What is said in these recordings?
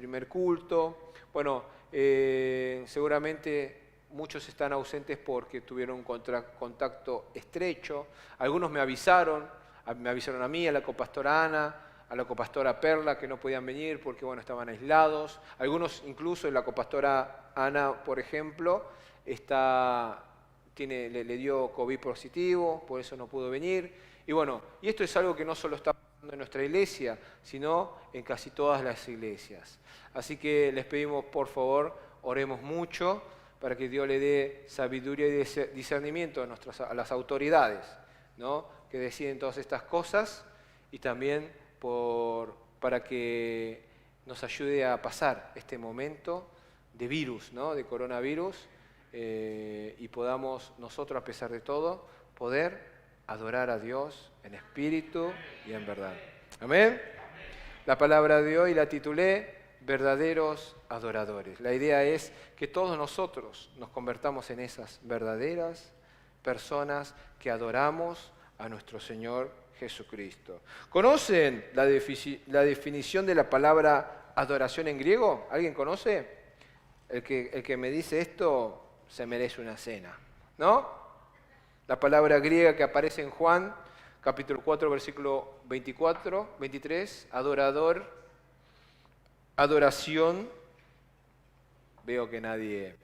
primer culto. Bueno, seguramente muchos están ausentes porque tuvieron un contacto estrecho. Algunos me avisaron a mí, a la copastora Ana, a la copastora Perla, que no podían venir porque bueno, estaban aislados. Algunos, incluso la copastora Ana, por ejemplo, le dio COVID positivo, por eso no pudo venir. Y bueno, y esto es algo que no solo está pasando en nuestra iglesia, sino en casi todas las iglesias. Así que les pedimos, por favor, oremos mucho para que Dios le dé sabiduría y discernimiento a las autoridades, ¿no?, que deciden todas estas cosas, y también para que nos ayude a pasar este momento de virus, ¿no?, de coronavirus, y podamos nosotros, a pesar de todo, poder adorar a Dios en espíritu y en verdad. Amén. La palabra de hoy la titulé Verdaderos Adoradores. La idea es que todos nosotros nos convertamos en esas verdaderas personas que adoramos a nuestro Señor Jesucristo. ¿Conocen la definición de la palabra adoración en griego? ¿Alguien conoce? El que me dice esto se merece una cena, ¿no? La palabra griega que aparece en Juan, capítulo 4, versículo 23, adorador, adoración. Veo que nadie...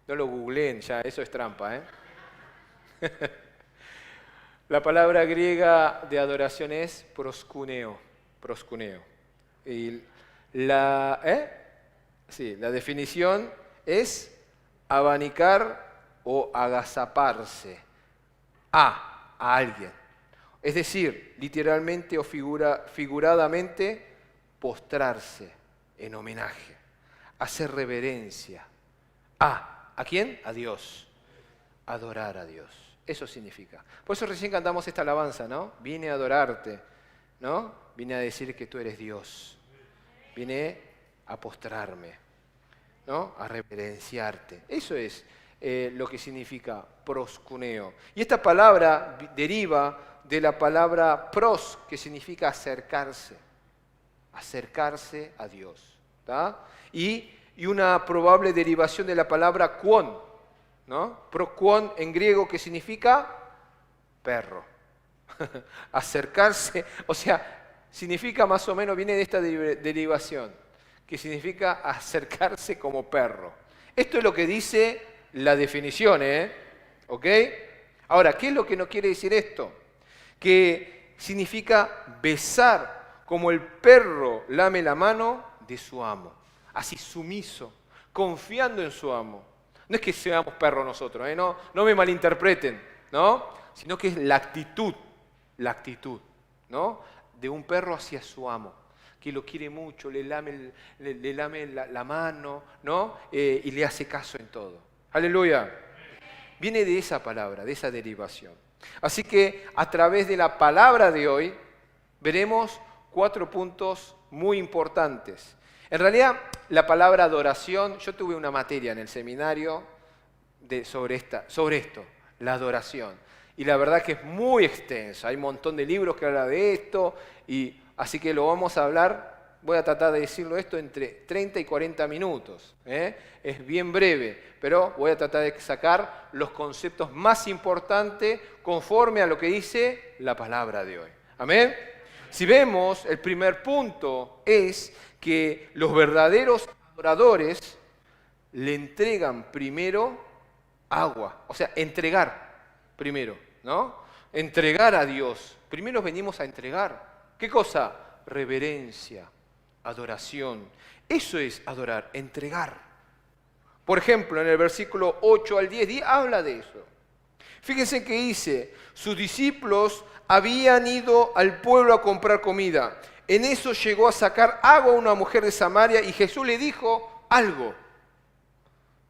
No lo googleen ya, eso es trampa, ¿eh? La palabra griega de adoración es proskuneo. Y la definición es abanicar o agazaparse a alguien. Es decir, literalmente o figuradamente, postrarse en homenaje, hacer reverencia. ¿A quién? A Dios. Adorar a Dios. Eso significa. Por eso recién cantamos esta alabanza, ¿no? Vine a adorarte, ¿no? Vine a decir que tú eres Dios. Vine a postrarme, ¿no? A reverenciarte. Eso es lo que significa proskuneo. Y esta palabra deriva de la palabra pros, que significa acercarse a Dios, ¿tá? Y una probable derivación de la palabra kuon, ¿no? Prokuon en griego, que significa perro. Acercarse, o sea, significa más o menos, viene de esta derivación, que significa acercarse como perro. Esto es lo que dice la definición, ¿ok? Ahora, ¿qué es lo que no quiere decir esto? Que significa besar como el perro lame la mano de su amo, así sumiso, confiando en su amo. No es que seamos perros nosotros, no me malinterpreten, ¿no? Sino que es la actitud, ¿no?, de un perro hacia su amo, que lo quiere mucho, le lame la mano, ¿no? Y le hace caso en todo. Aleluya. Viene de esa palabra, de esa derivación. Así que a través de la palabra de hoy veremos 4 puntos muy importantes. En realidad, la palabra adoración, yo tuve una materia en el seminario sobre esto, la adoración. Y la verdad que es muy extensa, hay un montón de libros que hablan de esto, y así que lo vamos a hablar, voy a tratar de decirlo esto entre 30 y 40 minutos. Es bien breve, pero voy a tratar de sacar los conceptos más importantes conforme a lo que dice la palabra de hoy. ¿Amén? Si vemos, el primer punto es que los verdaderos adoradores le entregan primero agua, o sea, entregar primero, ¿no? Entregar a Dios. Primero venimos a entregar. ¿Qué cosa? Reverencia, adoración. Eso es adorar, entregar. Por ejemplo, en el versículo 8 al 10 habla de eso. Fíjense que dice, sus discípulos habían ido al pueblo a comprar comida. En eso llegó a sacar agua una mujer de Samaria y Jesús le dijo algo.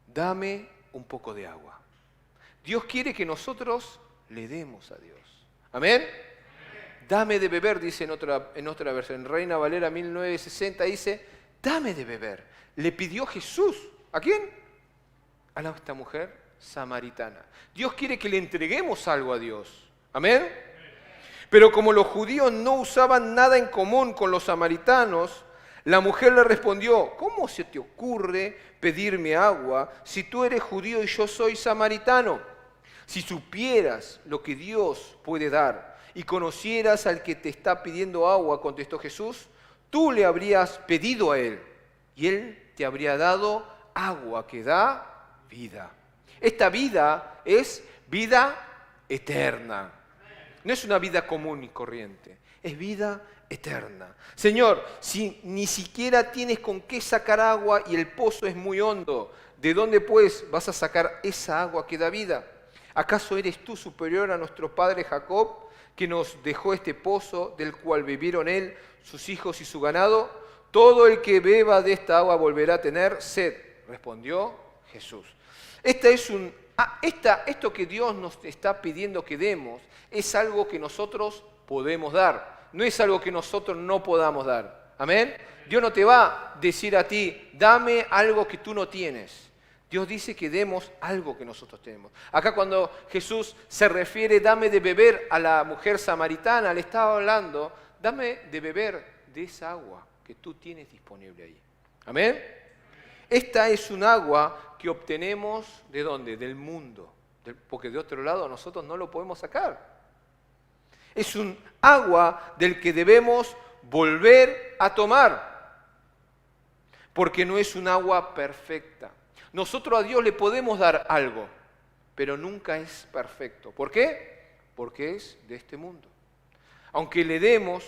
Dame un poco de agua. Dios quiere que nosotros le demos a Dios. ¿Amén? Dame de beber, dice en otra versión. En Reina Valera 1960 dice, dame de beber. Le pidió Jesús. ¿A quién? A esta mujer samaritana. Dios quiere que le entreguemos algo a Dios. ¿Amén? Pero como los judíos no usaban nada en común con los samaritanos, La mujer le respondió, ¿cómo se te ocurre pedirme agua si tú eres judío y yo soy samaritano? Si supieras lo que Dios puede dar y conocieras al que te está pidiendo agua, contestó Jesús, tú le habrías pedido a él y él te habría dado agua que da vida. Esta vida es vida eterna. No es una vida común y corriente, es vida eterna. Señor, si ni siquiera tienes con qué sacar agua y el pozo es muy hondo, ¿de dónde pues vas a sacar esa agua que da vida? ¿Acaso eres tú superior a nuestro padre Jacob, que nos dejó este pozo del cual bebieron él, sus hijos y su ganado? Todo el que beba de esta agua volverá a tener sed, respondió Jesús. Esto que Dios nos está pidiendo que demos es algo que nosotros podemos dar, no es algo que nosotros no podamos dar. ¿Amén? Dios no te va a decir a ti, dame algo que tú no tienes. Dios dice que demos algo que nosotros tenemos. Acá cuando Jesús se refiere, dame de beber a la mujer samaritana, le estaba hablando, dame de beber de esa agua que tú tienes disponible ahí. ¿Amén? Esta es un agua que obtenemos, ¿de dónde? Del mundo. Porque de otro lado nosotros no lo podemos sacar. Es un agua del que debemos volver a tomar. Porque no es un agua perfecta. Nosotros a Dios le podemos dar algo, pero nunca es perfecto. ¿Por qué? Porque es de este mundo. Aunque le demos,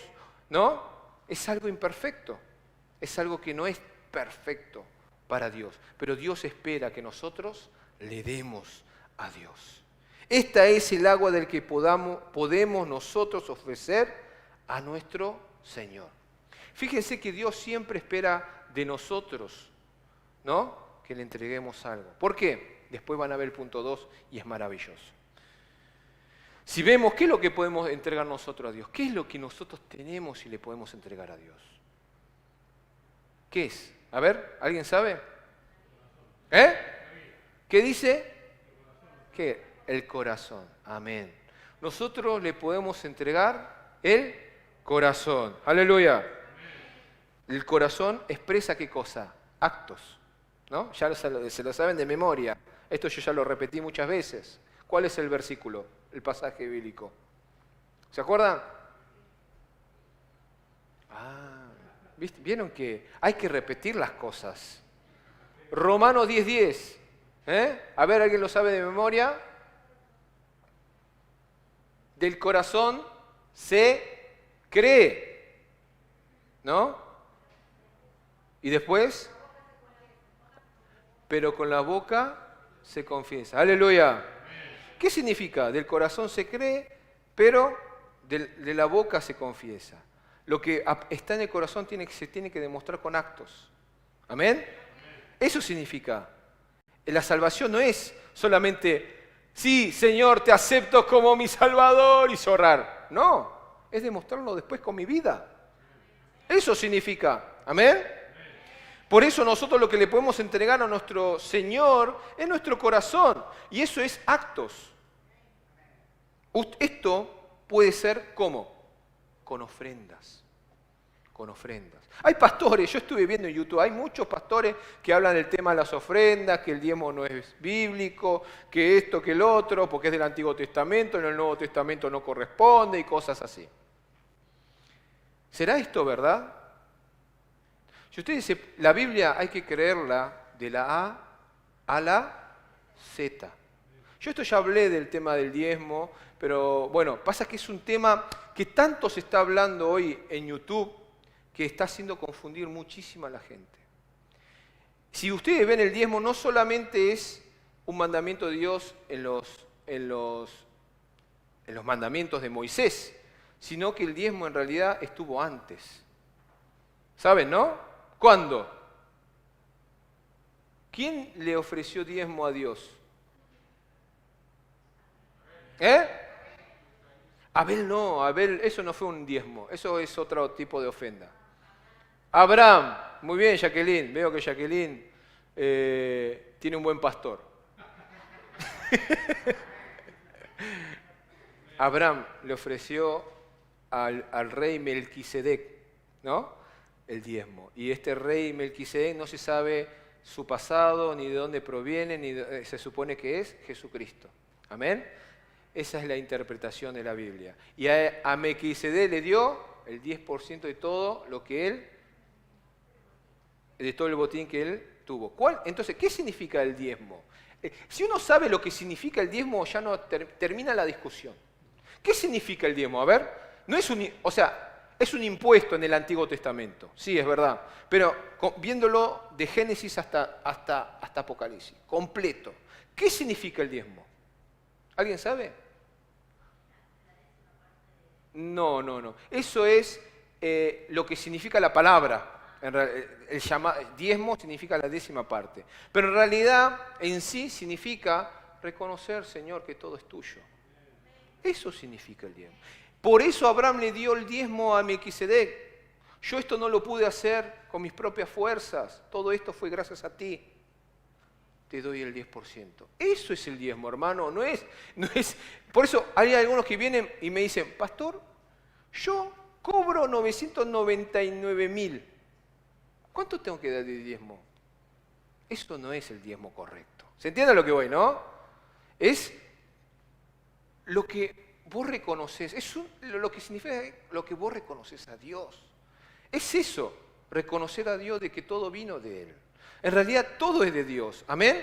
¿no? Es algo imperfecto. Es algo que no es perfecto para Dios. Pero Dios espera que nosotros le demos a Dios. Esta es el agua del que podemos nosotros ofrecer a nuestro Señor. Fíjense que Dios siempre espera de nosotros, ¿no?, que le entreguemos algo. ¿Por qué? Después van a ver el punto 2 y es maravilloso. Si vemos qué es lo que podemos entregar nosotros a Dios, qué es lo que nosotros tenemos y le podemos entregar a Dios. ¿Qué es? A ver, ¿alguien sabe? ¿Qué dice? ¿Qué? El corazón. Amén. Nosotros le podemos entregar el corazón. Aleluya. El corazón expresa ¿qué cosa? Actos. ¿No? Ya se lo saben de memoria. Esto yo ya lo repetí muchas veces. ¿Cuál es el versículo? El pasaje bíblico. ¿Se acuerdan? ¿Vieron que hay que repetir las cosas? Romanos 10:10. A ver, ¿alguien lo sabe de memoria? Del corazón se cree. ¿No? Y después, pero con la boca se confiesa. ¡Aleluya! ¿Qué significa? Del corazón se cree, pero de la boca se confiesa. Lo que está en el corazón se tiene que demostrar con actos. ¿Amén? Eso significa. La salvación no es solamente, sí, Señor, te acepto como mi Salvador y zorrar. No, es demostrarlo después con mi vida. Eso significa. ¿Amén? Por eso nosotros lo que le podemos entregar a nuestro Señor es nuestro corazón. Y eso es actos. Esto puede ser ¿cómo? Con ofrendas. Con ofrendas. Hay pastores, yo estuve viendo en YouTube, hay muchos pastores que hablan del tema de las ofrendas, que el diezmo no es bíblico, que esto, que el otro, porque es del Antiguo Testamento, en el Nuevo Testamento no corresponde y cosas así. ¿Será esto verdad? Si usted dice, la Biblia hay que creerla de la A a la Z. Yo esto ya hablé del tema del diezmo, pero bueno, pasa que es un tema que tanto se está hablando hoy en YouTube que está haciendo confundir muchísimo a la gente. Si ustedes ven el diezmo, no solamente es un mandamiento de Dios en los mandamientos de Moisés, sino que el diezmo en realidad estuvo antes. ¿Saben, no? ¿Cuándo? ¿Quién le ofreció diezmo a Dios? Abel no, Abel, eso no fue un diezmo, eso es otro tipo de ofrenda. Abraham, muy bien Jacqueline, veo que Jacqueline tiene un buen pastor. Abraham le ofreció al rey Melquisedec, ¿no? el diezmo. Y este rey Melquisedec no se sabe su pasado, ni de dónde proviene, se supone que es Jesucristo. Amén. Esa es la interpretación de la Biblia. Y a Melquisedec le dio el 10% de todo lo que él, de todo el botín que él tuvo. Entonces, ¿qué significa el diezmo? Si uno sabe lo que significa el diezmo, ya no termina la discusión. ¿Qué significa el diezmo? A ver, no es es un impuesto en el Antiguo Testamento, sí, es verdad, pero viéndolo de Génesis hasta Apocalipsis, completo. ¿Qué significa el diezmo? ¿Alguien sabe? No. Eso es lo que significa la palabra. Diezmo significa la 10ª parte. Pero en realidad, en sí, significa reconocer, Señor, que todo es tuyo. Eso significa el diezmo. Por eso Abraham le dio el diezmo a Melquisedec. Yo esto no lo pude hacer con mis propias fuerzas. Todo esto fue gracias a ti. Te doy el 10%. Eso es el diezmo, hermano. No es. Por eso hay algunos que vienen y me dicen, pastor, yo cobro 999.000. ¿Cuánto tengo que dar de diezmo? Eso no es el diezmo correcto. ¿Se entiende lo que voy, no? Es lo que vos reconoces, lo que significa lo que vos reconoces a Dios. Es eso, reconocer a Dios de que todo vino de Él. En realidad todo es de Dios. ¿Amén?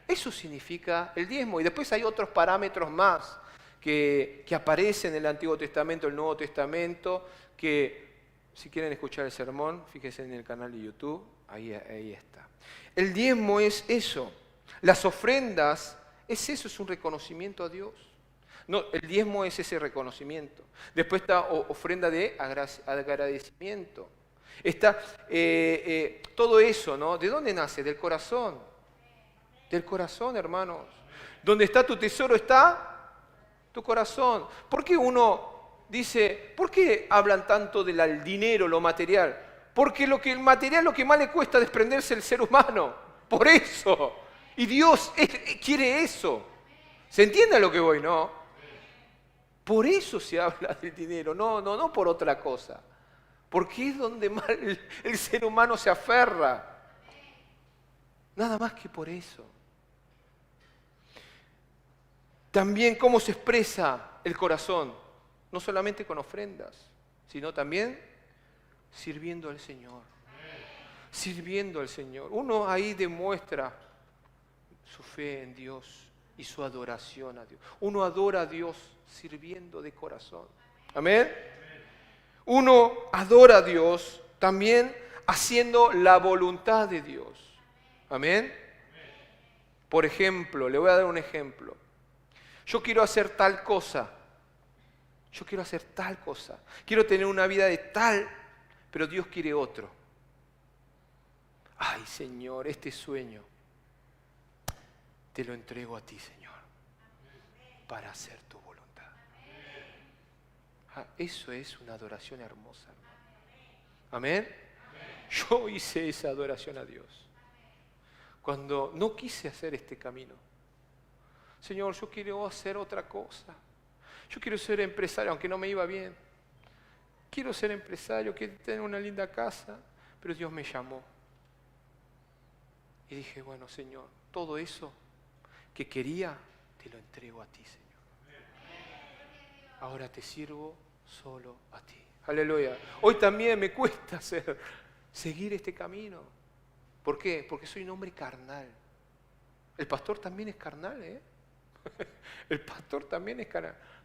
Eso significa el diezmo. Y después hay otros parámetros más que aparecen en el Antiguo Testamento, el Nuevo Testamento, que si quieren escuchar el sermón, fíjense en el canal de YouTube, ahí está. El diezmo es eso. Las ofrendas es eso, es un reconocimiento a Dios. No, el diezmo es ese reconocimiento. Después está ofrenda de agradecimiento. Está todo eso, ¿no? ¿De dónde nace? Del corazón. Del corazón, hermanos. Donde está tu tesoro está tu corazón. ¿Por qué uno dice, por qué hablan tanto del dinero, lo material? Porque el material lo que más le cuesta desprenderse el ser humano. Por eso. Y Dios quiere eso. ¿Se entiende a lo que voy, no? Por eso se habla del dinero, no por otra cosa. Porque es donde más el ser humano se aferra. Nada más que por eso. También cómo se expresa el corazón, no solamente con ofrendas, sino también sirviendo al Señor. Sirviendo al Señor. Uno ahí demuestra su fe en Dios y su adoración a Dios. Uno adora a Dios sirviendo de corazón. Amén. Uno adora a Dios también haciendo la voluntad de Dios. Amén. Por ejemplo, le voy a dar un ejemplo. Yo quiero hacer tal cosa. Yo quiero hacer tal cosa. Quiero tener una vida de tal, pero Dios quiere otro. Ay, Señor, este sueño te lo entrego a ti, Señor, para hacer tu voluntad. Eso es una adoración hermosa, hermano. ¿Amén? Yo hice esa adoración a Dios cuando no quise hacer este camino. Señor, yo quiero hacer otra cosa. Yo quiero ser empresario, aunque no me iba bien. Quiero ser empresario, quiero tener una linda casa, pero Dios me llamó. Y dije, bueno, Señor, todo eso que quería, te lo entrego a ti, Señor. Ahora te sirvo solo a ti. Aleluya. Hoy también me cuesta seguir este camino. ¿Por qué? Porque soy un hombre carnal. El pastor también es carnal, ¿eh? El pastor también es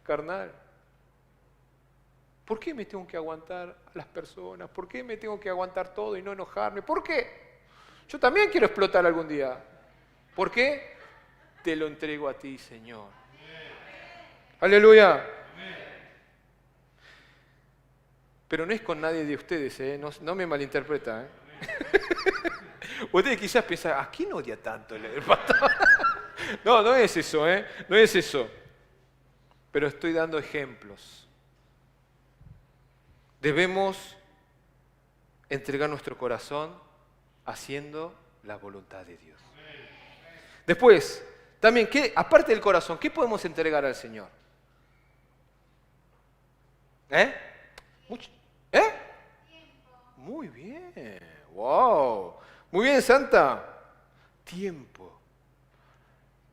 carnal. ¿Por qué me tengo que aguantar a las personas? ¿Por qué me tengo que aguantar todo y no enojarme? ¿Por qué? Yo también quiero explotar algún día. ¿Por qué? Te lo entrego a ti, Señor. Aleluya. Pero no es con nadie de ustedes, ¿eh? No me malinterpreta, ¿eh? Ustedes quizás piensan, ¿a quién odia tanto el pastor? No es eso, ¿eh? No es eso. Pero estoy dando ejemplos. Debemos entregar nuestro corazón haciendo la voluntad de Dios. Después, también, aparte del corazón, ¿qué podemos entregar al Señor? Muy bien. Wow. Muy bien, Santa. Tiempo.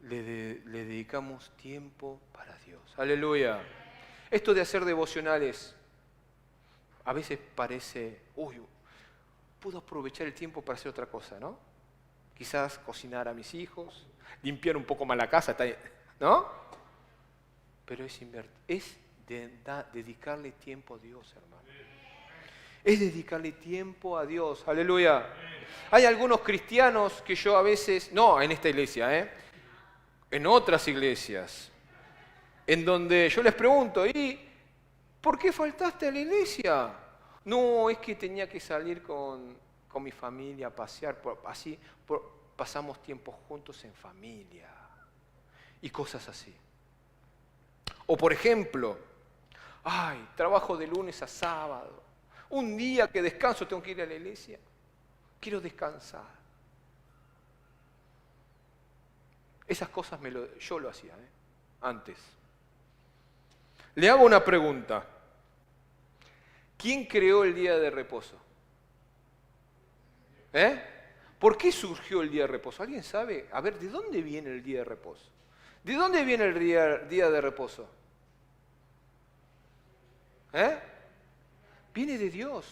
Le dedicamos tiempo para Dios. Aleluya. Esto de hacer devocionales a veces parece, uy, puedo aprovechar el tiempo para hacer otra cosa, ¿no? Quizás cocinar a mis hijos, limpiar un poco más la casa, ¿no? Pero es dedicarle tiempo a Dios, hermano. Es dedicarle tiempo a Dios. Aleluya. Hay algunos cristianos que yo a veces, no en esta iglesia, en otras iglesias, en donde yo les pregunto, ¿y por qué faltaste a la iglesia? No, es que tenía que salir con mi familia a pasear, pasamos tiempo juntos en familia y cosas así. O por ejemplo, trabajo de lunes a sábado, un día que descanso tengo que ir a la iglesia, quiero descansar. Esas cosas yo lo hacía antes. Le hago una pregunta. ¿Quién creó el día de reposo? ¿Por qué surgió el día de reposo? ¿Alguien sabe? A ver, ¿de dónde viene el día de reposo? ¿De dónde viene el día de reposo? Viene de Dios.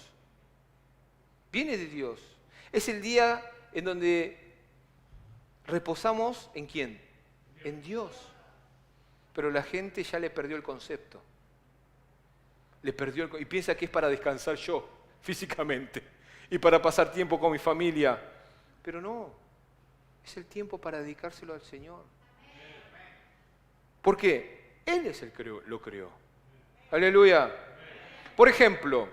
Viene de Dios. Es el día en donde reposamos ¿en quién? En Dios. Pero la gente ya le perdió el concepto. Y piensa que es para descansar yo, físicamente, y para pasar tiempo con mi familia. Pero no, es el tiempo para dedicárselo al Señor. ¿Por qué? Él es el que lo creó. Aleluya. Por ejemplo,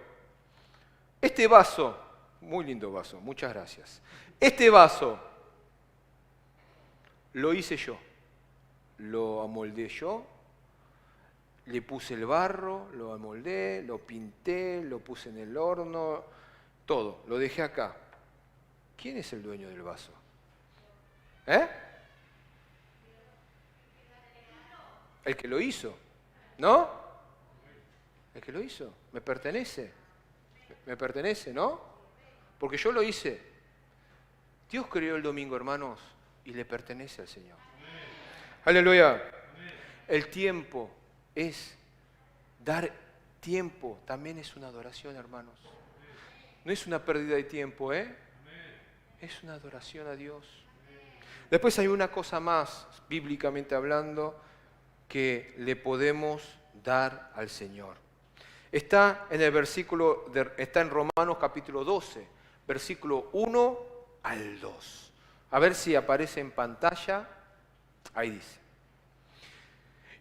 este vaso, muy lindo vaso, muchas gracias. Este vaso lo hice yo, lo amoldé yo, le puse el barro, lo amoldé, lo pinté, lo puse en el horno, todo, lo dejé acá. ¿Quién es el dueño del vaso? El que lo hizo, ¿no? El que lo hizo, me pertenece, ¿no? Porque yo lo hice. Dios creó el domingo, hermanos, y le pertenece al Señor. Aleluya. El tiempo es dar tiempo, también es una adoración, hermanos. No es una pérdida de tiempo, es una adoración a Dios. Después hay una cosa más, bíblicamente hablando, que le podemos dar al Señor. Está en Romanos capítulo 12, versículo 1 al 2. A ver si aparece en pantalla. Ahí dice.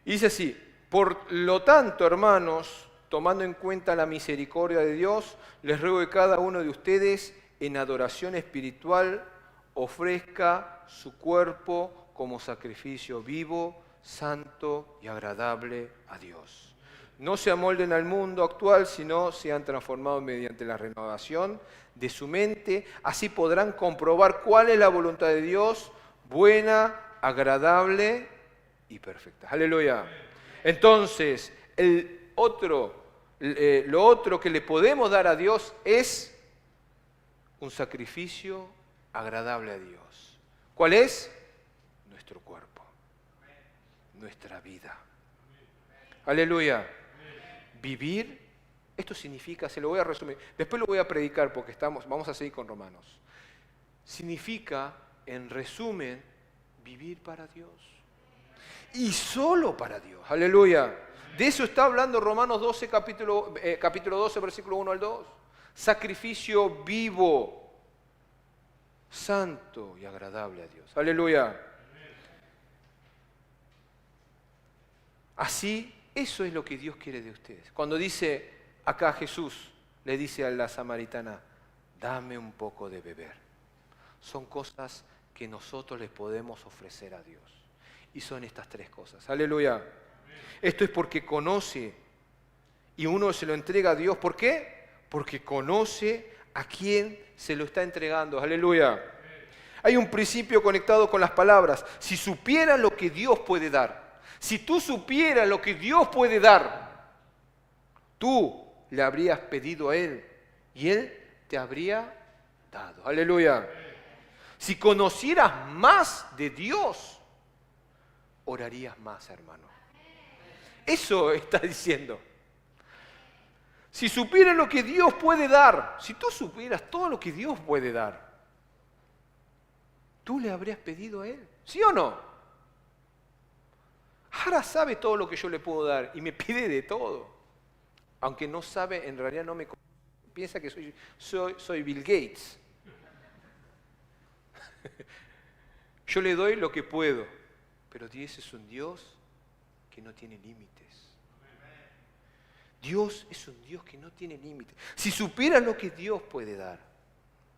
Y dice así: por lo tanto, hermanos, tomando en cuenta la misericordia de Dios, les ruego que cada uno de ustedes en adoración espiritual ofrezca su cuerpo como sacrificio vivo, santo y agradable a Dios. No se amolden al mundo actual, sino sean transformados mediante la renovación de su mente. Así podrán comprobar cuál es la voluntad de Dios, buena, agradable y perfecta. Aleluya. Entonces, lo otro que le podemos dar a Dios es un sacrificio agradable a Dios. ¿Cuál es? Nuestro cuerpo, nuestra vida. Aleluya. Vivir, esto significa, se lo voy a resumir, después lo voy a predicar porque vamos a seguir con Romanos. Significa, en resumen, vivir para Dios. Y solo para Dios. Aleluya. De eso está hablando Romanos 12, capítulo 12, versículo 1 al 2. Sacrificio vivo, santo y agradable a Dios. Aleluya. Así, eso es lo que Dios quiere de ustedes. Cuando dice acá Jesús, le dice a la samaritana, dame un poco de beber. Son cosas que nosotros les podemos ofrecer a Dios. Y son estas tres cosas. Aleluya. Esto es porque conoce y uno se lo entrega a Dios. ¿Por qué? Porque conoce a quién se lo está entregando. Aleluya. Hay un principio conectado con las palabras. Si supieras lo que Dios puede dar, si tú supieras lo que Dios puede dar, tú le habrías pedido a Él y Él te habría dado. Aleluya. Si conocieras más de Dios, orarías más, hermano. Eso está diciendo. Si supieras lo que Dios puede dar, si tú supieras todo lo que Dios puede dar, ¿tú le habrías pedido a Él? ¿Sí o no? Ahora sabe todo lo que yo le puedo dar y me pide de todo. Aunque no sabe, en realidad no me piensa que soy Bill Gates. Yo le doy lo que puedo, pero Dios es un Dios que no tiene límites. Dios es un Dios que no tiene límites. Si supieras lo que Dios puede dar,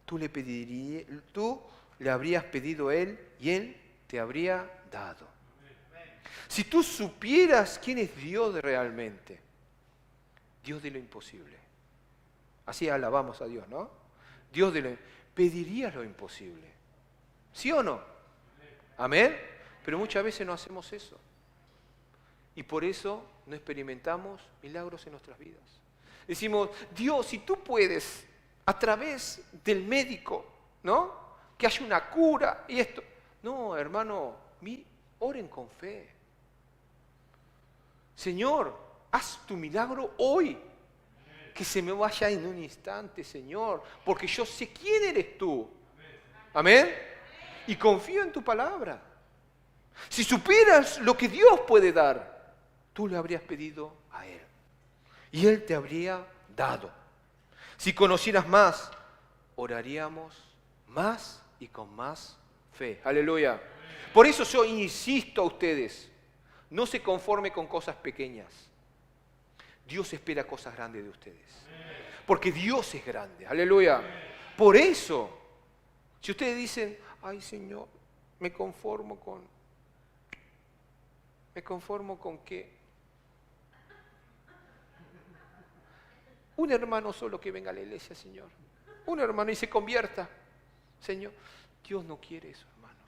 tú le habrías pedido a Él y Él te habría dado. Si tú supieras quién es Dios realmente, Dios de lo imposible. Así alabamos a Dios, ¿no? Dios de lo pedirías lo imposible. ¿Sí o no? Amén. Pero muchas veces no hacemos eso. Y por eso no experimentamos milagros en nuestras vidas. Decimos, Dios, si tú puedes, a través del médico, ¿no? Que haya una cura y esto. No, hermano, oren con fe. Señor, haz tu milagro hoy. Que se me vaya en un instante, Señor, porque yo sé quién eres tú. Amén. Y confío en tu palabra. Si supieras lo que Dios puede dar, tú le habrías pedido a Él. Y Él te habría dado. Si conocieras más, oraríamos más y con más fe. Aleluya. Por eso yo insisto a ustedes, no se conforme con cosas pequeñas. Dios espera cosas grandes de ustedes. Porque Dios es grande. Aleluya. Por eso, si ustedes dicen, ay Señor, me conformo con que un hermano solo que venga a la iglesia, Señor. Un hermano y se convierta. Señor, Dios no quiere eso, hermano.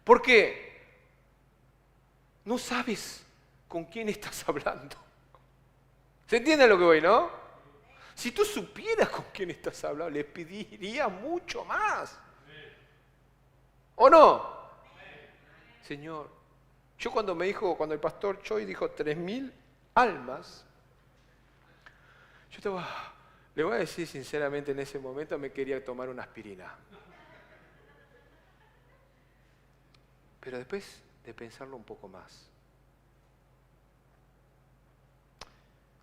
¿Por qué? No sabes con quién estás hablando. ¿Se entiende lo que voy, no? Si tú supieras con quién estás hablando, le pediría mucho más. ¿O no? Señor, yo cuando el pastor Choi dijo 3.000 almas, le voy a decir sinceramente, en ese momento me quería tomar una aspirina. Pero después de pensarlo un poco más,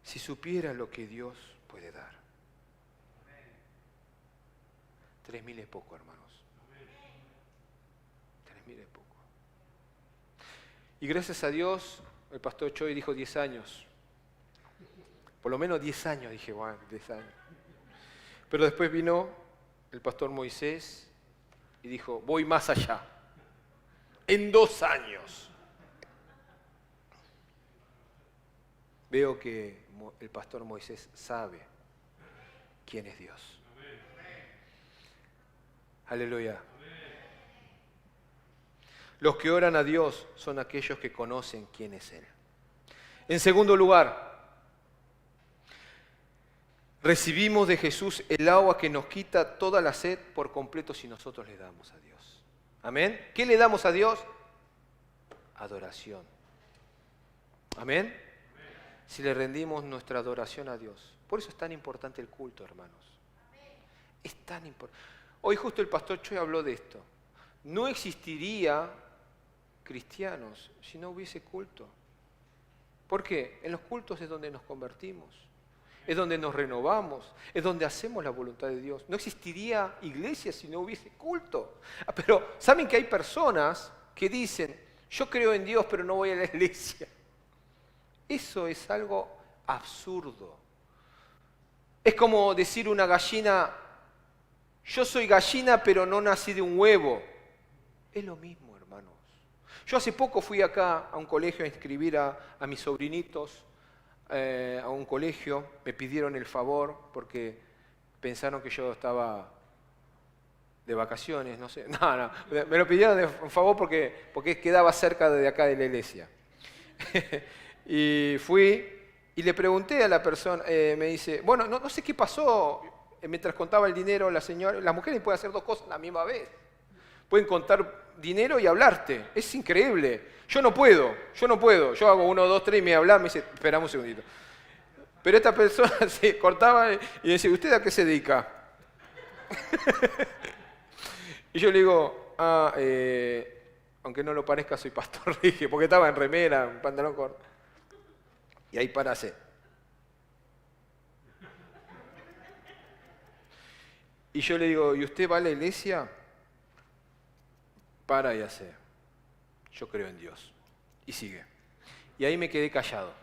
si supiera lo que Dios puede dar. 3.000 es poco, hermanos. 3.000 es poco. Y gracias a Dios, el pastor Choi dijo 10 años. Por lo menos 10 años, dije, bueno, 10 años. Pero después vino el pastor Moisés y dijo, voy más allá. En 2 años. Veo que el pastor Moisés sabe quién es Dios. Aleluya. Los que oran a Dios son aquellos que conocen quién es Él. En segundo lugar, recibimos de Jesús el agua que nos quita toda la sed por completo si nosotros le damos a Dios. Amén. ¿Qué le damos a Dios? Adoración. Amén. Si le rendimos nuestra adoración a Dios. Por eso es tan importante el culto, hermanos. Es tan importante. Hoy justo el pastor Choi habló de esto. No existiría cristianos si no hubiese culto. ¿Por qué? En los cultos es donde nos convertimos, es donde nos renovamos, es donde hacemos la voluntad de Dios. No existiría iglesia si no hubiese culto. Pero ¿saben que hay personas que dicen, yo creo en Dios pero no voy a la iglesia? Eso es algo absurdo. Es como decir una gallina, yo soy gallina pero no nací de un huevo. Es lo mismo, hermanos. Yo hace poco fui acá a un colegio a inscribir a mis sobrinitos a un colegio. Me pidieron el favor porque pensaron que yo estaba de vacaciones, no sé. No, me lo pidieron de favor porque quedaba cerca de acá de la iglesia. Y fui y le pregunté a la persona, me dice, bueno, no sé qué pasó, mientras contaba el dinero, las mujeres pueden hacer dos cosas a la misma vez. Pueden contar dinero y hablarte. Es increíble. Yo no puedo. Yo hago 1, 2, 3 y me habla, me dice, esperamos un segundito. Pero esta persona se cortaba y decía, ¿usted a qué se dedica? Y yo le digo, aunque no lo parezca, soy pastor, dije, porque estaba en remera, un pantalón corto. Y ahí parase. Y yo le digo, ¿y usted va a la iglesia? Para y hace. Yo creo en Dios. Y sigue. Y ahí me quedé callado.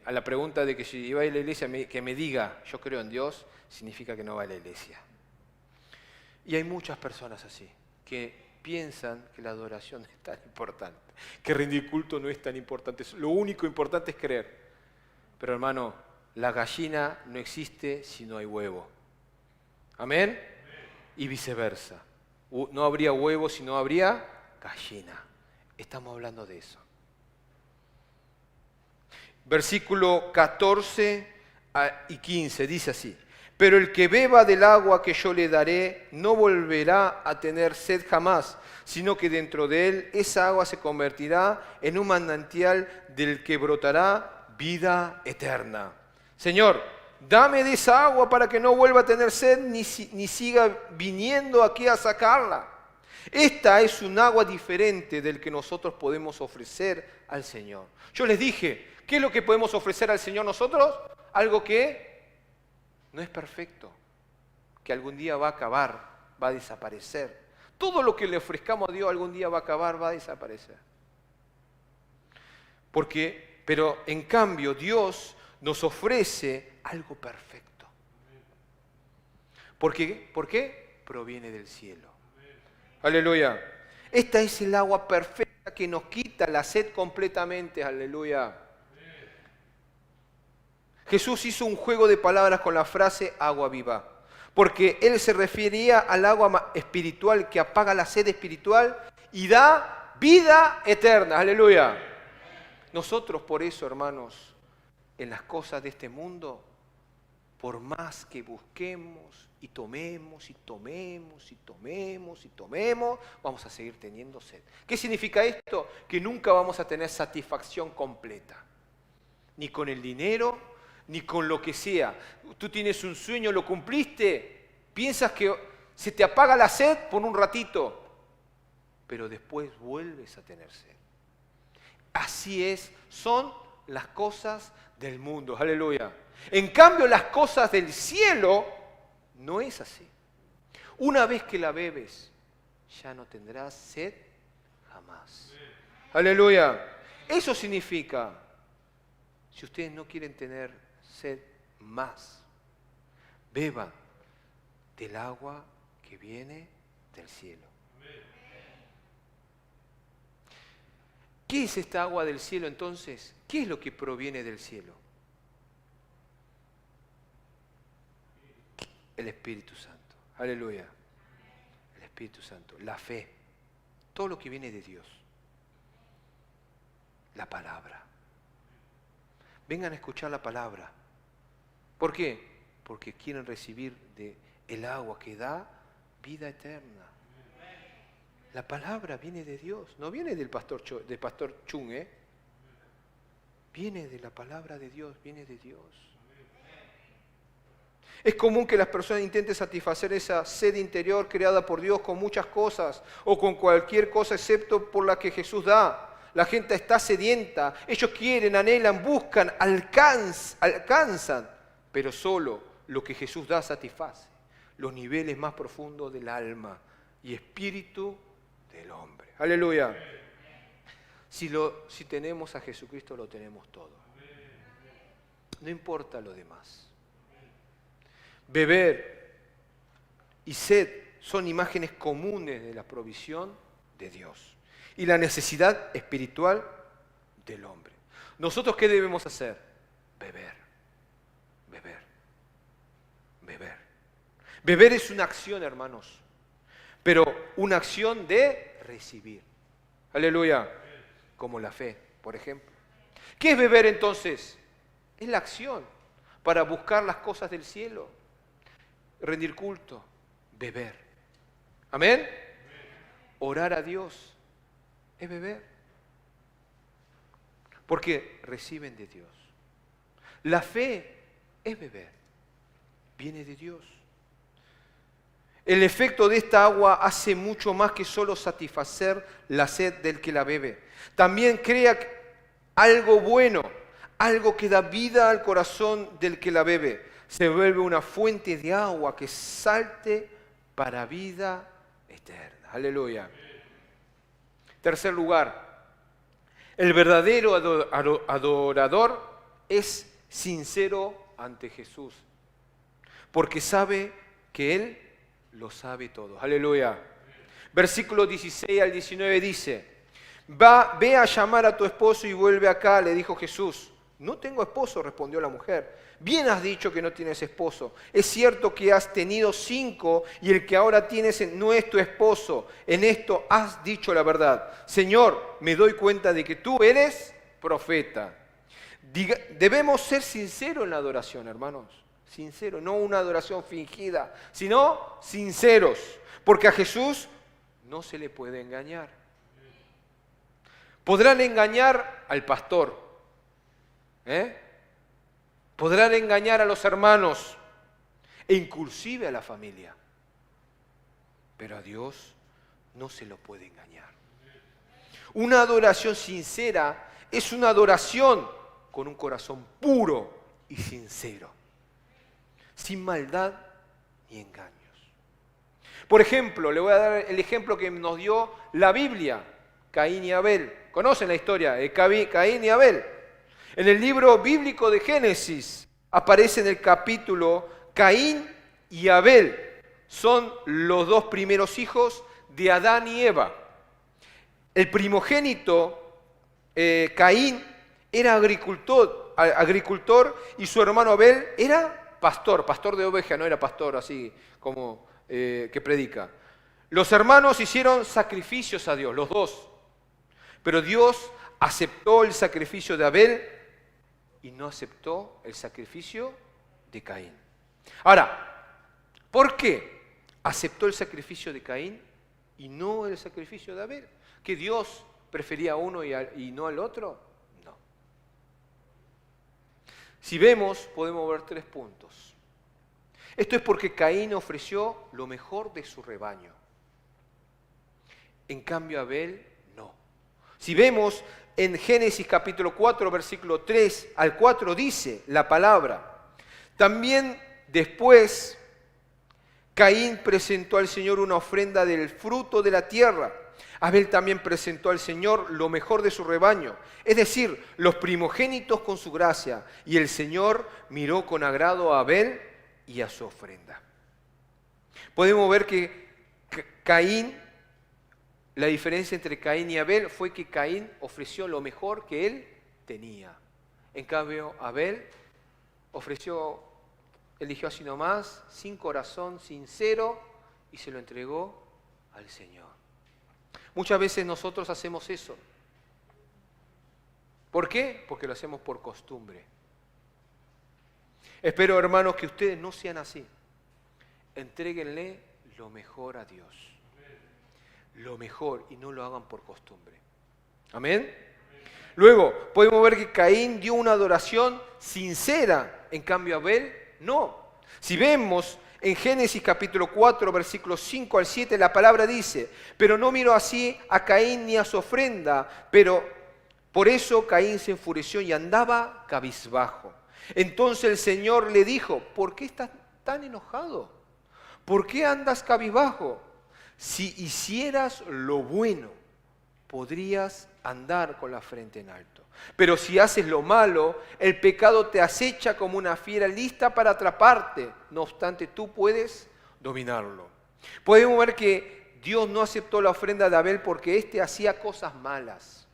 A la pregunta de que si iba a ir a la iglesia, que me diga, yo creo en Dios, significa que no va a la iglesia. Y hay muchas personas así, que piensan que la adoración es tan importante, que rendir culto no es tan importante. Lo único importante es creer. Pero hermano, la gallina no existe si no hay huevo. ¿Amén? Y viceversa. No habría huevo si no habría gallina. Estamos hablando de eso. Versículo 14 y 15 dice así. Pero el que beba del agua que yo le daré no volverá a tener sed jamás, sino que dentro de él esa agua se convertirá en un manantial del que brotará vida eterna. Señor, dame de esa agua para que no vuelva a tener sed ni siga viniendo aquí a sacarla. Esta es un agua diferente del que nosotros podemos ofrecer al Señor. Yo les dije, ¿qué es lo que podemos ofrecer al Señor nosotros? Algo que no es perfecto, que algún día va a acabar, va a desaparecer. Todo lo que le ofrezcamos a Dios algún día va a acabar, va a desaparecer. Pero en cambio Dios nos ofrece algo perfecto. ¿Por qué? ¿Por qué? Proviene del cielo. Aleluya. Esta es el agua perfecta que nos quita la sed completamente. Aleluya. Jesús hizo un juego de palabras con la frase agua viva, porque Él se refería al agua espiritual que apaga la sed espiritual y da vida eterna. Aleluya. Nosotros por eso, hermanos, en las cosas de este mundo, por más que busquemos y tomemos y tomemos y tomemos y tomemos, vamos a seguir teniendo sed. ¿Qué significa esto? Que nunca vamos a tener satisfacción completa, ni con el dinero, ni con lo que sea. Tú tienes un sueño, lo cumpliste, piensas que se te apaga la sed por un ratito, pero después vuelves a tener sed. Así son las cosas del mundo. Aleluya. En cambio, las cosas del cielo no es así. Una vez que la bebes, ya no tendrás sed jamás. Aleluya. Eso significa, si ustedes no quieren tener sed más, beban del agua que viene del cielo. ¿Qué es esta agua del cielo entonces? ¿Qué es lo que proviene del cielo? El Espíritu Santo. Aleluya. El Espíritu Santo. La fe. Todo lo que viene de Dios. La palabra. Vengan a escuchar la palabra. ¿Por qué? Porque quieren recibir el agua que da vida eterna. La palabra viene de Dios, no viene del pastor Chung, Viene de la palabra de Dios, viene de Dios. Es común que las personas intenten satisfacer esa sed interior creada por Dios con muchas cosas o con cualquier cosa excepto por la que Jesús da. La gente está sedienta, ellos quieren, anhelan, buscan, alcanzan, pero solo lo que Jesús da satisface los niveles más profundos del alma y espíritu del hombre. Aleluya. Si tenemos a Jesucristo, lo tenemos todo. No importa lo demás. Beber y sed son imágenes comunes de la provisión de Dios y la necesidad espiritual del hombre. ¿Nosotros qué debemos hacer? Beber, beber, beber. Beber es una acción, hermanos, pero una acción de recibir. Aleluya. Como la fe, por ejemplo. ¿Qué es beber entonces? Es la acción. para buscar las cosas del cielo, rendir culto, beber. ¿Amén? Orar a Dios es beber. Porque reciben de Dios. La fe es beber. Viene de Dios. El efecto de esta agua hace mucho más que solo satisfacer la sed del que la bebe. También crea algo bueno, algo que da vida al corazón del que la bebe. Se vuelve una fuente de agua que salte para vida eterna. Aleluya. Tercer lugar, el verdadero adorador es sincero ante Jesús, porque sabe que Él lo sabe todo. Aleluya. Versículo 16 al 19 dice, ve a llamar a tu esposo y vuelve acá, le dijo Jesús. No tengo esposo, respondió la mujer. Bien has dicho que no tienes esposo. Es cierto que has tenido 5 y el que ahora tienes no es tu esposo. En esto has dicho la verdad. Señor, me doy cuenta de que tú eres profeta. Debemos ser sinceros en la adoración, hermanos. Sinceros, no una adoración fingida, sino sinceros. Porque a Jesús no se le puede engañar. Podrán engañar al pastor. Podrán engañar a los hermanos e inclusive a la familia. Pero a Dios no se lo puede engañar. Una adoración sincera es una adoración con un corazón puro y sincero, sin maldad ni engaños. Por ejemplo, le voy a dar el ejemplo que nos dio la Biblia, Caín y Abel. ¿Conocen la historia de Caín y Abel? En el libro bíblico de Génesis aparece en el capítulo Caín y Abel. Son los 2 primeros hijos de Adán y Eva. El primogénito, Caín, era agricultor y su hermano Abel era pastor de oveja, no era pastor así como que predica. Los hermanos hicieron sacrificios a Dios, los 2. Pero Dios aceptó el sacrificio de Abel y no aceptó el sacrificio de Caín. Ahora, ¿por qué aceptó el sacrificio de Caín y no el sacrificio de Abel? ¿Que Dios prefería a uno y no al otro? No. Si vemos, podemos ver 3 puntos. Esto es porque Caín ofreció lo mejor de su rebaño. En cambio, Abel no. Si vemos en Génesis capítulo 4, versículo 3 al 4 dice la palabra. También después Caín presentó al Señor una ofrenda del fruto de la tierra. Abel también presentó al Señor lo mejor de su rebaño, es decir, los primogénitos con su gracia. Y el Señor miró con agrado a Abel y a su ofrenda. Podemos ver que la diferencia entre Caín y Abel fue que Caín ofreció lo mejor que él tenía. En cambio, Abel eligió así nomás, sin corazón, sincero, y se lo entregó al Señor. Muchas veces nosotros hacemos eso. ¿Por qué? Porque lo hacemos por costumbre. Espero, hermanos, que ustedes no sean así. Entréguenle lo mejor a Dios. Lo mejor, y no lo hagan por costumbre. ¿Amén? Luego, podemos ver que Caín dio una adoración sincera, en cambio Abel no. Si vemos en Génesis capítulo 4, versículos 5 al 7, la palabra dice, pero no miró así a Caín ni a su ofrenda, pero por eso Caín se enfureció y andaba cabizbajo. Entonces el Señor le dijo, ¿por qué estás tan enojado? ¿Por qué andas cabizbajo? Si hicieras lo bueno, podrías andar con la frente en alto. Pero si haces lo malo, el pecado te acecha como una fiera lista para atraparte. No obstante, tú puedes dominarlo. Podemos ver que Dios no aceptó la ofrenda de Abel porque éste hacía cosas malas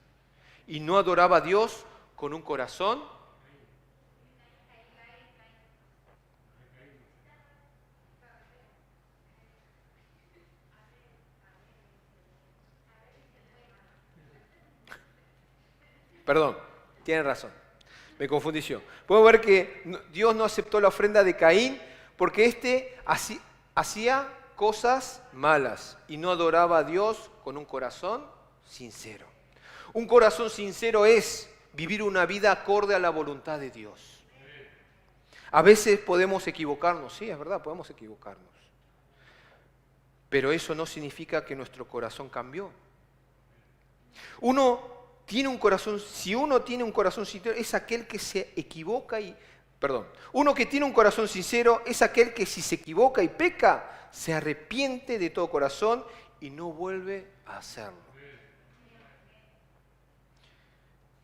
y no adoraba a Dios con un corazón. Perdón, tienen razón. Me confundí yo. Podemos ver que Dios no aceptó la ofrenda de Caín porque éste hacía cosas malas y no adoraba a Dios con un corazón sincero. Un corazón sincero es vivir una vida acorde a la voluntad de Dios. A veces podemos equivocarnos, sí, es verdad, podemos equivocarnos. Pero eso no significa que nuestro corazón cambió. Si uno tiene un corazón sincero, es aquel que se equivoca uno que tiene un corazón sincero es aquel que si se equivoca y peca, se arrepiente de todo corazón y no vuelve a hacerlo.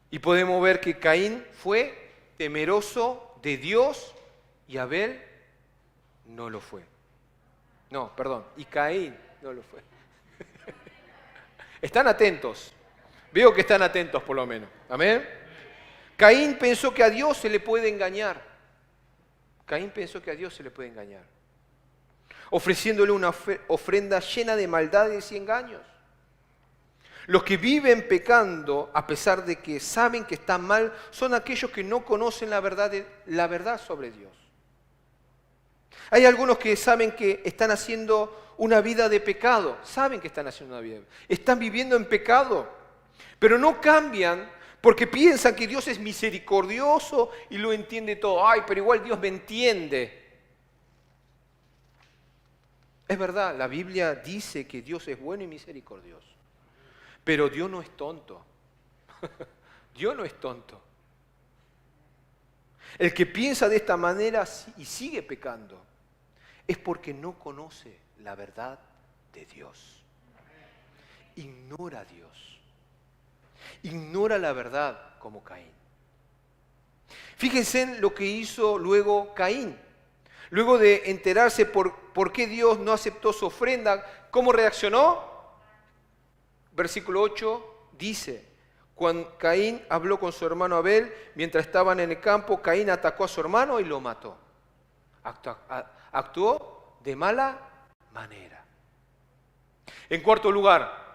Y podemos ver que Caín fue temeroso de Dios y Abel no lo fue. Y Caín no lo fue. Están atentos. Veo que están atentos por lo menos. ¿Amén? Caín pensó que a Dios se le puede engañar. Ofreciéndole una ofrenda llena de maldades y engaños. Los que viven pecando, a pesar de que saben que están mal, son aquellos que no conocen la verdad sobre Dios. Hay algunos que saben que están haciendo una vida de pecado. Están viviendo en pecado, pero no cambian porque piensan que Dios es misericordioso y lo entiende todo. Ay, pero igual Dios me entiende. Es verdad, la Biblia dice que Dios es bueno y misericordioso. Pero Dios no es tonto. Dios no es tonto. El que piensa de esta manera y sigue pecando es porque no conoce la verdad de Dios. Ignora a Dios. Ignora la verdad como Caín. Fíjense en lo que hizo luego Caín. Luego de enterarse por qué Dios no aceptó su ofrenda, ¿cómo reaccionó? Versículo 8 dice, cuando Caín habló con su hermano Abel, mientras estaban en el campo, Caín atacó a su hermano y lo mató. Actuó de mala manera. En cuarto lugar,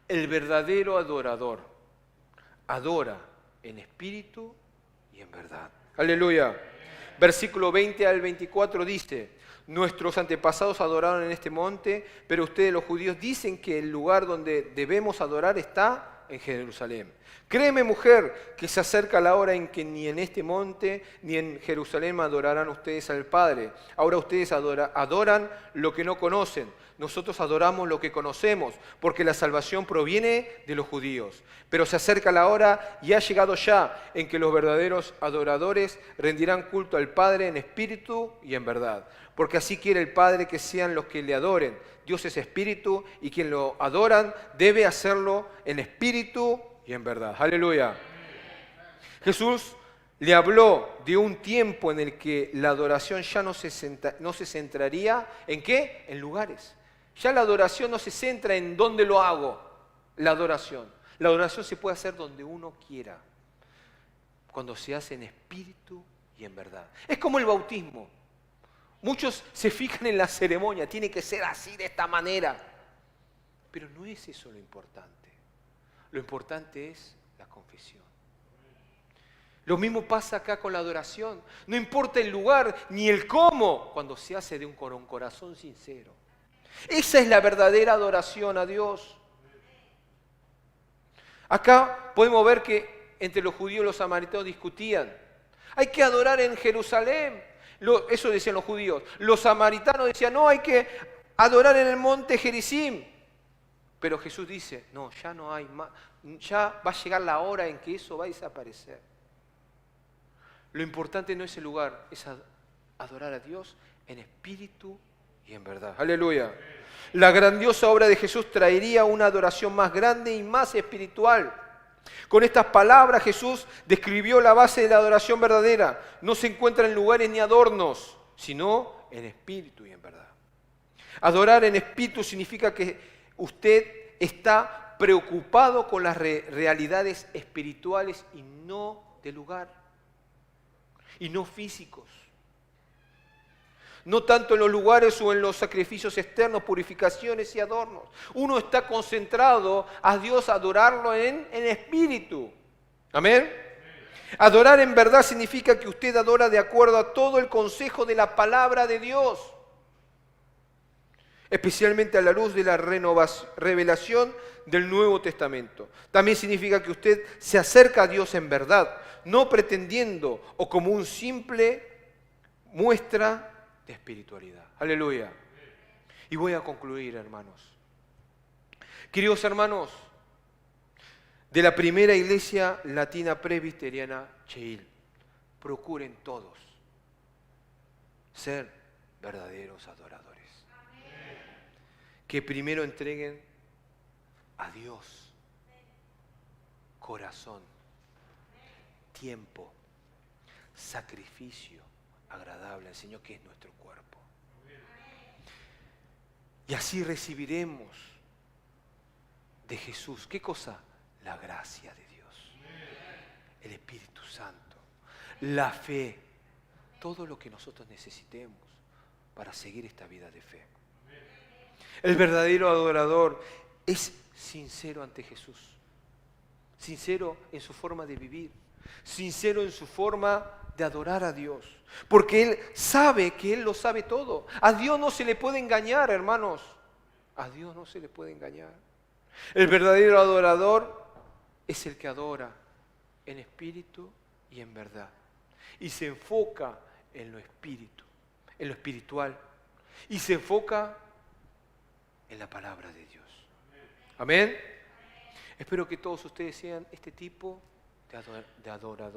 el verdadero adorador adora en espíritu y en verdad. Aleluya. Versículo 20 al 24 dice, nuestros antepasados adoraron en este monte, pero ustedes los judíos dicen que el lugar donde debemos adorar está en Jerusalén. Créeme, mujer, que se acerca la hora en que ni en este monte ni en Jerusalén adorarán ustedes al Padre. Ahora ustedes adoran lo que no conocen. Nosotros adoramos lo que conocemos, porque la salvación proviene de los judíos. Pero se acerca la hora y ha llegado ya en que los verdaderos adoradores rendirán culto al Padre en espíritu y en verdad. Porque así quiere el Padre que sean los que le adoren. Dios es espíritu y quien lo adoran debe hacerlo en espíritu y en verdad. Aleluya. Jesús le habló de un tiempo en el que la adoración ya no se centraría ¿en qué? En lugares. Ya la adoración no se centra en dónde lo hago. La adoración se puede hacer donde uno quiera. Cuando se hace en espíritu y en verdad. Es como el bautismo. Muchos se fijan en la ceremonia, tiene que ser así, de esta manera. Pero no es eso lo importante. Lo importante es la confesión. Lo mismo pasa acá con la adoración. No importa el lugar ni el cómo, cuando se hace de un corazón sincero. Esa es la verdadera adoración a Dios. Acá podemos ver que entre los judíos y los samaritanos discutían. Hay que adorar en Jerusalén. Eso decían los judíos. Los samaritanos decían, no, hay que adorar en el monte Gerizim. Pero Jesús dice, no, ya no hay más. Ya va a llegar la hora en que eso va a desaparecer. Lo importante no es el lugar, es adorar a Dios en espíritu y en verdad. Aleluya. La grandiosa obra de Jesús traería una adoración más grande y más espiritual. Con estas palabras Jesús describió la base de la adoración verdadera. No se encuentra en lugares ni adornos, sino en espíritu y en verdad. Adorar en espíritu significa que usted está preocupado con las realidades espirituales y no de lugar, y no físicos. No tanto en los lugares o en los sacrificios externos, purificaciones y adornos. Uno está concentrado a Dios, a adorarlo en espíritu. Amén. Adorar en verdad significa que usted adora de acuerdo a todo el consejo de la palabra de Dios, especialmente a la luz de la revelación del Nuevo Testamento. También significa que usted se acerca a Dios en verdad, no pretendiendo o como un simple muestra de espiritualidad. Aleluya. Y voy a concluir, hermanos. Queridos hermanos, de la primera iglesia latina presbiteriana Cheil, procuren todos ser verdaderos adoradores. Que primero entreguen a Dios corazón, tiempo, sacrificio agradable al Señor, que es nuestro cuerpo. Y así recibiremos de Jesús, ¿qué cosa? La gracia de Dios, el Espíritu Santo, la fe, todo lo que nosotros necesitemos para seguir esta vida de fe. El verdadero adorador es sincero ante Jesús, sincero en su forma de vivir, sincero en su forma de adorar a Dios, porque Él sabe que Él lo sabe todo. A Dios no se le puede engañar, hermanos, a Dios no se le puede engañar. El verdadero adorador es el que adora en espíritu y en verdad, y se enfoca en lo espíritu, en lo espiritual, y se enfoca en la palabra de Dios. Amén. Espero que todos ustedes sean este tipo de adoradores.